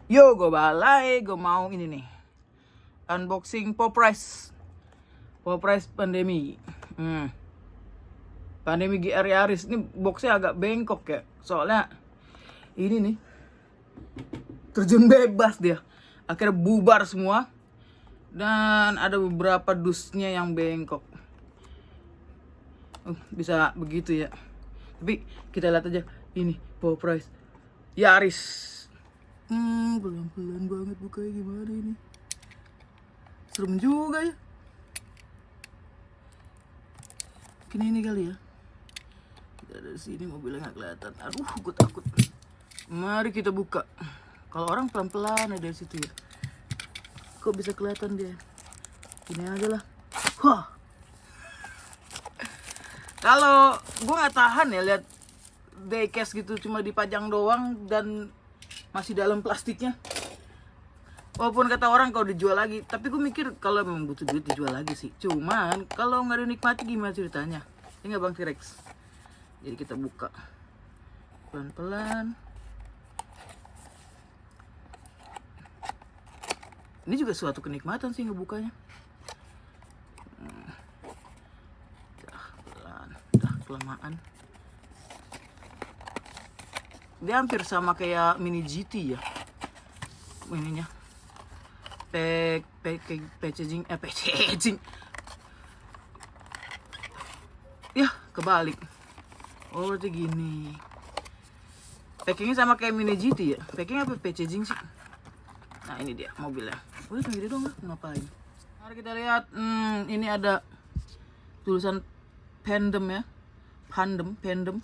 Yo, gue balai, gue mau ini nih. Unboxing Poprice. Poprice pandemi. Pandemi GR Yaris. Ini boxnya agak bengkok ya. Soalnya ini nih. Terjun bebas dia. Akhirnya bubar semua. Dan ada beberapa dusnya yang bengkok. Bisa begitu ya. Tapi kita lihat aja. Ini Poprice Yaris. Pelan-pelan banget bukanya, gimana ini. Serem juga ya. Mungkin ini kali ya. Kita dari sini mobilnya nggak kelihatan. Aduh, gue takut. Mari kita buka. Kalau orang pelan-pelan ya dari situ ya. Kok bisa kelihatan dia? Ini aja lah. Wah. Kalau gue nggak tahan ya lihat diecast gitu, cuma dipajang doang dan masih dalam plastiknya. Walaupun kata orang kalau dijual lagi, tapi gue mikir kalau memang butuh duit dijual lagi sih. Cuman kalau nggak dinikmati gimana ceritanya? Ini nggak Bang T-Rex. Jadi kita buka pelan-pelan. Ini juga suatu kenikmatan sih ngebukanya. Dah kelamaan. Dia hampir sama kayak mini GT ya. Ininya. Packaging. Ya, kebalik. Oh, berarti gini. Packingnya sama kayak mini GT ya. Packing apa packaging sih? Nah, ini dia mobilnya. Udah gini dong, ngapain? Mari kita lihat. Ini ada tulisan Pandem ya. Pandem.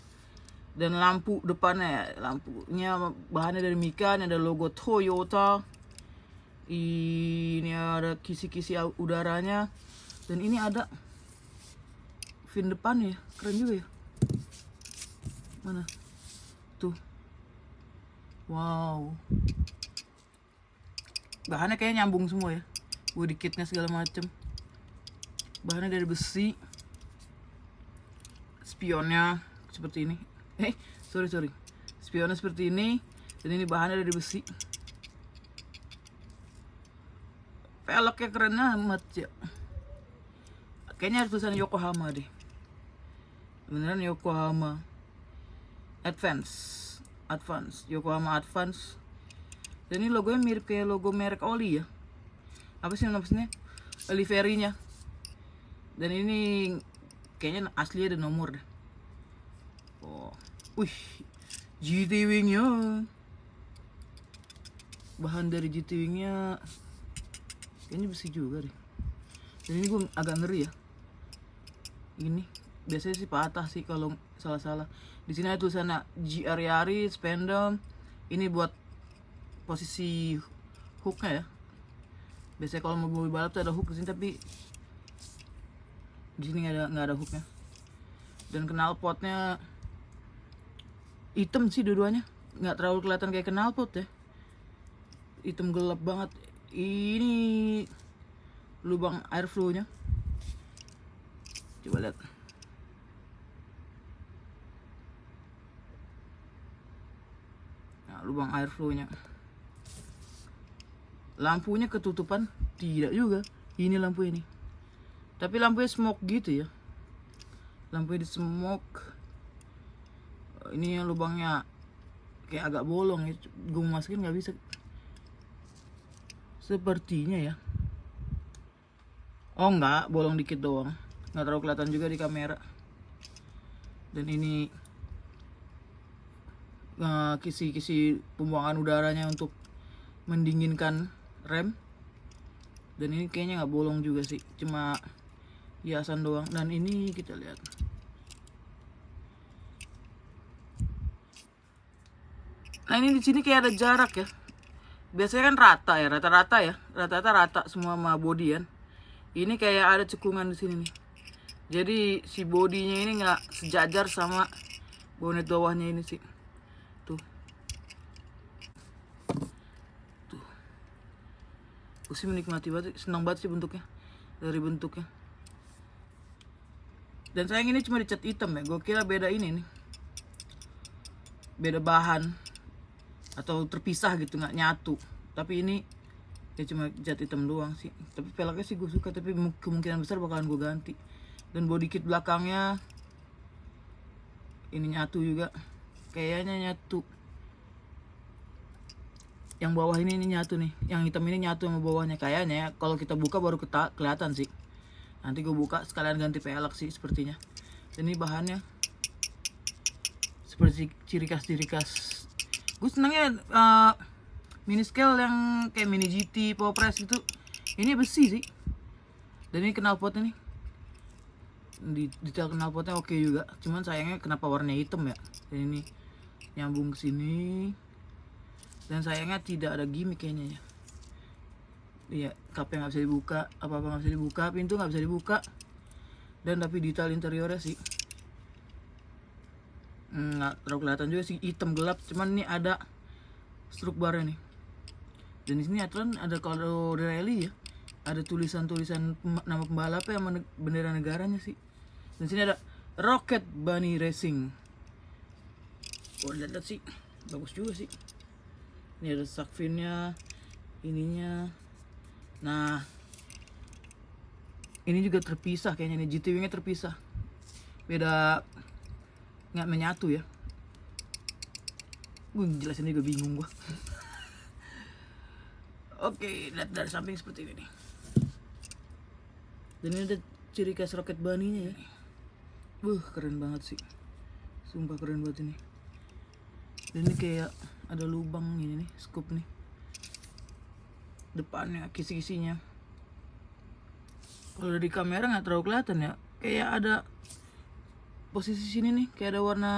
Dan lampu depannya ya. Lampunya bahannya dari Mika. Ini ada logo Toyota. Ini ada kisi-kisi udaranya. Dan ini ada fin depan ya. Keren juga ya. Mana? Tuh. Wow. Bahannya kayaknya nyambung semua ya. Body kitnya segala macem. Bahannya dari besi. Spionnya seperti ini. Sorry. Spionnya seperti ini. Dan ini bahannya dari besi. Peleknya keren amat ya. Kayaknya harus tulisan Yokohama deh. Beneran Yokohama Advance. Yokohama Advance. Dan ini logonya mirip kayak logo merek oli ya. Apa sih namanya? Oliveri-nya. Dan ini kayaknya asli ada nomor deh. Oh, wih, GT Wing-nya. Bahan dari GT Wing-nya kayaknya besi juga deh. Dan ini gue agak ngeri ya. Ini biasanya sih patah sih kalau salah-salah. Di sini ada tulisannya GR Yaris, Pandem. Ini buat posisi hooknya ya. Biasanya kalau mobil balap tuh ada hook di sini, tapi di sini nggak ada hooknya. Dan knalpotnya hitam sih dua-duanya, nggak terlalu kelihatan kayak knalpot ya. Hitam gelap banget. Ini lubang airflow-nya. Coba lihat. Nah, lubang airflow-nya. Lampunya ketutupan? Tidak juga. Ini lampu ini. Tapi lampunya smoke gitu ya. Lampunya di smoke. Ini yang lubangnya kayak agak bolong ya. Gue masukin nggak bisa. Sepertinya ya. Oh enggak, bolong dikit doang. Nggak terlalu kelihatan juga di kamera. Dan ini kisi-kisi pembuangan udaranya untuk mendinginkan rem. Dan ini kayaknya nggak bolong juga sih, cuma hiasan doang. Dan ini kita lihat. Nah, ini di sini kayak ada jarak ya. Biasanya kan rata ya, rata-rata rata semua sama body kan. Ini kayak ada cekungan di sini nih. Jadi si bodinya ini nggak sejajar sama bonet bawahnya ini sih. Tuh. Aku sih menikmati banget, senang banget sih bentuknya. Dari bentuknya. Dan sayang ini cuma dicat hitam ya. Gue kira beda ini nih. Beda bahan. atau terpisah gitu, nggak nyatu. Tapi ini ya cuma cat hitam doang sih, tapi velgnya sih gue suka, tapi kemungkinan besar bakalan gue ganti. Dan body kit belakangnya ini nyatu juga, kayaknya nyatu. Yang bawah ini nyatu nih, yang hitam ini nyatu sama bawahnya kayaknya ya. Kalau kita buka baru kelihatan sih. Nanti gue buka sekalian ganti pelek sih sepertinya. Dan ini bahannya seperti ciri khas. Gue senangnya mini scale yang kayak mini GT, Power Press gitu. Ini besi sih. Dan ini knalpotnya nih. Detail knalpotnya oke juga. Cuman sayangnya kenapa warnanya hitam ya. Dan ini nyambung ke sini. Dan sayangnya tidak ada gimmick kayaknya ya. Iya, kapnya nggak bisa dibuka, apa-apa nggak bisa dibuka, pintu nggak bisa dibuka. Dan tapi detail interiornya sih nggak terlalu kelihatan juga sih, hitam gelap. Cuman ini ada stroke barnya nih. Dan di sini aturan ada kalau rally ya, ada tulisan-tulisan nama pembalapnya sama bendera negaranya sih. Dan sini ada Rocket Bunny Racing. Oh, lihat sih, bagus juga sih. Ini ada shark finnya, ininya. Nah, ini juga terpisah kayaknya nih, GT wingnya terpisah. Beda, nggak menyatu ya. Gue jelasin juga bingung gue. Oke, lihat dari samping seperti ini nih. Dan ini ada ciri khas Rocket Bunny-nya ya. Keren banget sih. Sumpah keren banget ini. Dan ini kayak ada lubang ini nih, scoop nih. Depannya, kisi-kisinya. Kalau dari kamera nggak terlalu kelihatan ya. Kayak ada posisi sini nih, kayak ada warna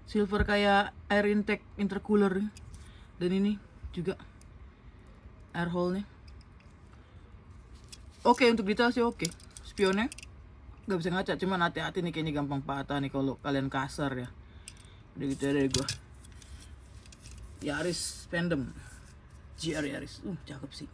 silver kayak air intake intercooler. Dan ini juga air hole nya. Oke, untuk detail sih oke. Spionnya nggak bisa ngaca, cuman hati-hati nih, kayaknya gampang patah nih kalau kalian kasar ya. Udah gitu ya dari gua. Yaris Fandom GR Yaris, cakep sih.